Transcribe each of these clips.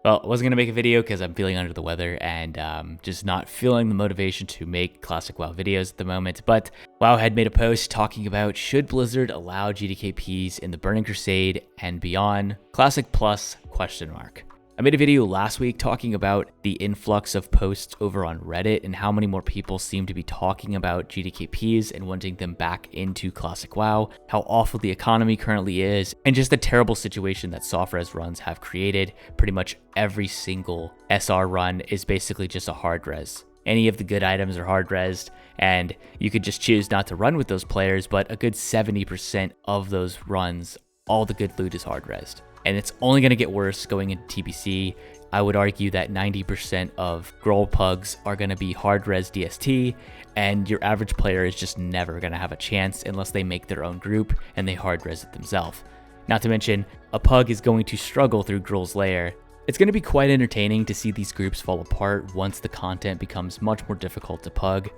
Well, I wasn't going to make a video because I'm feeling under the weather and just not feeling the motivation to make classic WoW videos at the moment. But WoW had made a post talking about should Blizzard allow GDKPs in the Burning Crusade and beyond, Classic Plus ? I made a video last week talking about the influx of posts over on Reddit and how many more people seem to be talking about GDKPs and wanting them back into Classic WoW, how awful the economy currently is, and just the terrible situation that soft res runs have created. Pretty much every single SR run is basically just a hard res. Any of the good items are hard resed, and you could just choose not to run with those players, but a good 70% of those runs, all the good loot is hard resed. And it's only going to get worse going into TBC. I would argue that 90% of Growl pugs are going to be hard res DST, and your average player is just never going to have a chance unless they make their own group and they hard res it themselves. Not to mention, a pug is going to struggle through Growl's Lair. It's going to be quite entertaining to see these groups fall apart once the content becomes much more difficult to pug.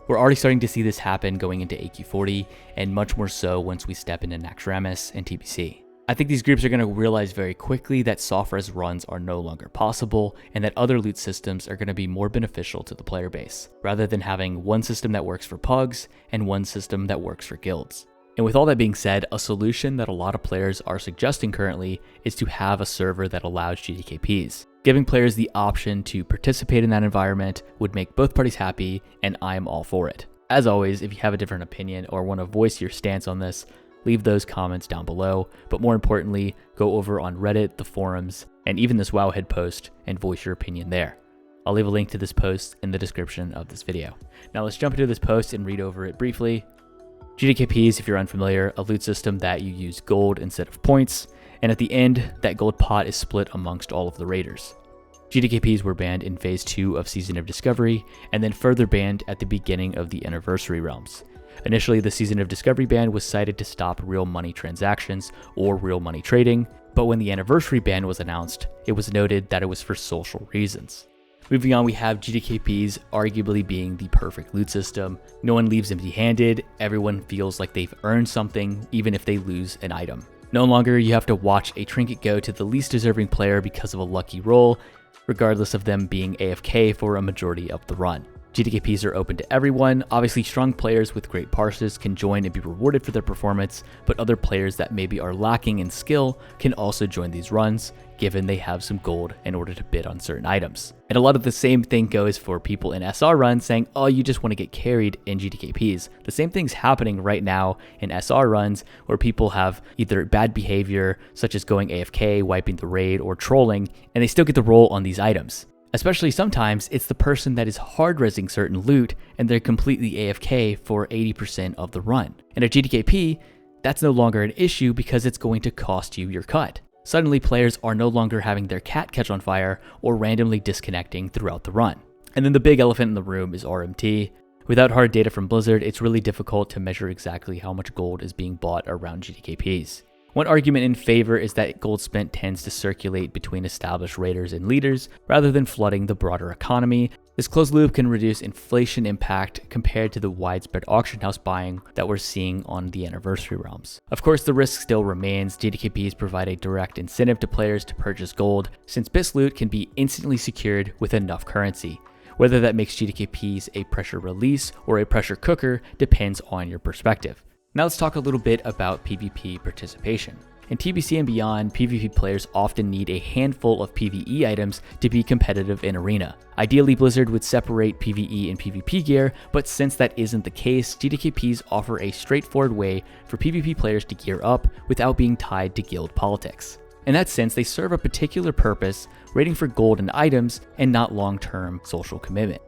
We're already starting to see this happen going into AQ40, and much more so once we step into Naxxramas and TBC. I think these groups are going to realize very quickly that soft res runs are no longer possible and that other loot systems are going to be more beneficial to the player base, rather than having one system that works for pugs and one system that works for guilds. And with all that being said, a solution that a lot of players are suggesting currently is to have a server that allows GDKPs. Giving players the option to participate in that environment would make both parties happy, and I am all for it. As always, if you have a different opinion or want to voice your stance on this, leave those comments down below, but more importantly, go over on Reddit, the forums, and even this Wowhead post and voice your opinion there. I'll leave a link to this post in the description of this video. Now let's jump into this post and read over it briefly. GDKPs, if you're unfamiliar, a loot system that you use gold instead of points, and at the end, that gold pot is split amongst all of the raiders. GDKPs were banned in Phase 2 of Season of Discovery, and then further banned at the beginning of the Anniversary Realms. Initially, the Season of Discovery ban was cited to stop real money transactions or real money trading, but when the Anniversary ban was announced, it was noted that it was for social reasons. Moving on, we have GDKPs arguably being the perfect loot system. No one leaves empty-handed, everyone feels like they've earned something, even if they lose an item. No longer you have to watch a trinket go to the least deserving player because of a lucky roll, regardless of them being AFK for a majority of the run. GDKPs are open to everyone. Obviously, strong players with great parses can join and be rewarded for their performance, but other players that maybe are lacking in skill can also join these runs, given they have some gold in order to bid on certain items. And a lot of the same thing goes for people in SR runs saying, oh, you just want to get carried in GDKPs. The same thing's happening right now in SR runs where people have either bad behavior, such as going AFK, wiping the raid, or trolling, and they still get the roll on these items. Especially sometimes it's the person that is hard-resing certain loot and they're completely AFK for 80% of the run. And at GDKP, that's no longer an issue because it's going to cost you your cut. Suddenly players are no longer having their cat catch on fire or randomly disconnecting throughout the run. And then the big elephant in the room is RMT. Without hard data from Blizzard, it's really difficult to measure exactly how much gold is being bought around GDKPs. One argument in favor is that gold spent tends to circulate between established raiders and leaders rather than flooding the broader economy. This closed loop can reduce inflation impact compared to the widespread auction house buying that we're seeing on the Anniversary Realms. Of course, the risk still remains. GDKPs provide a direct incentive to players to purchase gold, since BIS loot can be instantly secured with enough currency. Whether that makes GDKPs a pressure release or a pressure cooker depends on your perspective. Now let's talk a little bit about PvP participation. In TBC and beyond, PvP players often need a handful of PvE items to be competitive in Arena. Ideally, Blizzard would separate PvE and PvP gear, but since that isn't the case, GDKPs offer a straightforward way for PvP players to gear up without being tied to guild politics. In that sense, they serve a particular purpose, raiding for gold and items, and not long-term social commitment.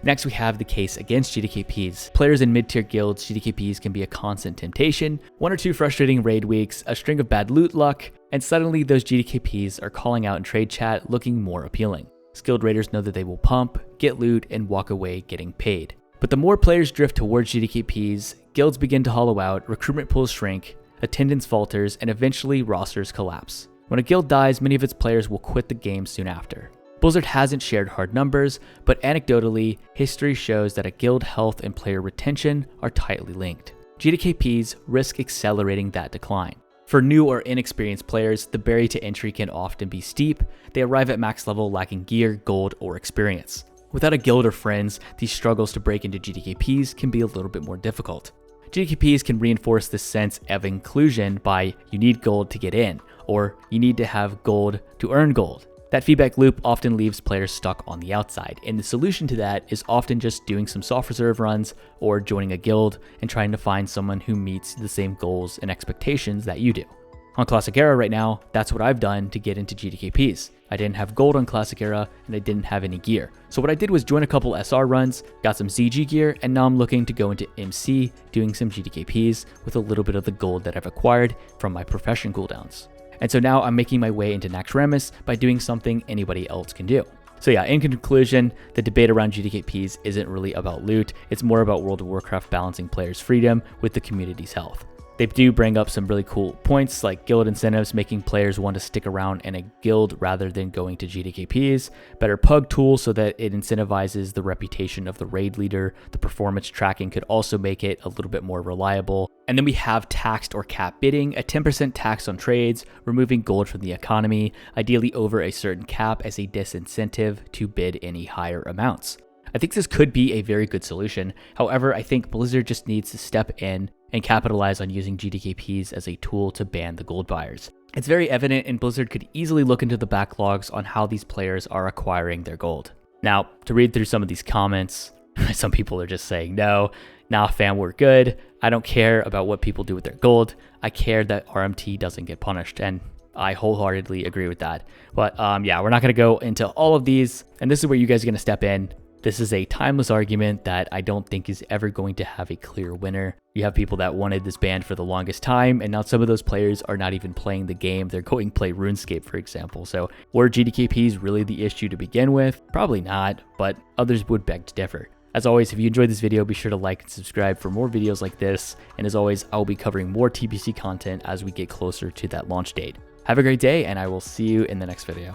Next, we have the case against GDKPs. Players in mid-tier guilds, GDKPs can be a constant temptation. 1 or 2 frustrating raid weeks, a string of bad loot luck, and suddenly those GDKPs are calling out in trade chat looking more appealing. Skilled raiders know that they will pump, get loot, and walk away getting paid. But the more players drift towards GDKPs, guilds begin to hollow out, recruitment pools shrink, attendance falters, and eventually rosters collapse. When a guild dies, many of its players will quit the game soon after. Blizzard hasn't shared hard numbers, but anecdotally, history shows that a guild health and player retention are tightly linked. GDKPs risk accelerating that decline. For new or inexperienced players, the barrier to entry can often be steep. They arrive at max level lacking gear, gold, or experience. Without a guild or friends, these struggles to break into GDKPs can be a little bit more difficult. GDKPs can reinforce this sense of inclusion by you need gold to get in, or you need to have gold to earn gold. That feedback loop often leaves players stuck on the outside, and the solution to that is often just doing some soft reserve runs or joining a guild and trying to find someone who meets the same goals and expectations that you do. On Classic Era right now, that's what I've done to get into GDKPs. I didn't have gold on Classic Era, and I didn't have any gear. So what I did was join a couple SR runs, got some ZG gear, and now I'm looking to go into MC, doing some GDKPs with a little bit of the gold that I've acquired from my profession cooldowns. And so now I'm making my way into Naxxramas by doing something anybody else can do. So yeah, in conclusion, the debate around GDKPs isn't really about loot, it's more about World of Warcraft balancing players' freedom with the community's health. They do bring up some really cool points like guild incentives, making players want to stick around in a guild rather than going to GDKPs, better pug tools so that it incentivizes the reputation of the raid leader, the performance tracking could also make it a little bit more reliable. And then we have taxed or cap bidding, a 10% tax on trades, removing gold from the economy, ideally over a certain cap as a disincentive to bid any higher amounts. I think this could be a very good solution. However, I think Blizzard just needs to step in and capitalize on using GDKPs as a tool to ban the gold buyers. It's very evident, and Blizzard could easily look into the backlogs on how these players are acquiring their gold. Now, to read through some of these comments, some people are just saying, no, nah fam, we're good. I don't care about what people do with their gold. I care that RMT doesn't get punished, and I wholeheartedly agree with that. But yeah, we're not gonna go into all of these, and this is where you guys are gonna step in. This is a timeless argument that I don't think is ever going to have a clear winner. You have people that wanted this banned for the longest time, and now some of those players are not even playing the game. They're going to play RuneScape, for example. So were GDKPs really the issue to begin with? Probably not, but others would beg to differ. As always, if you enjoyed this video, be sure to like and subscribe for more videos like this. And as always, I'll be covering more TBC content as we get closer to that launch date. Have a great day, and I will see you in the next video.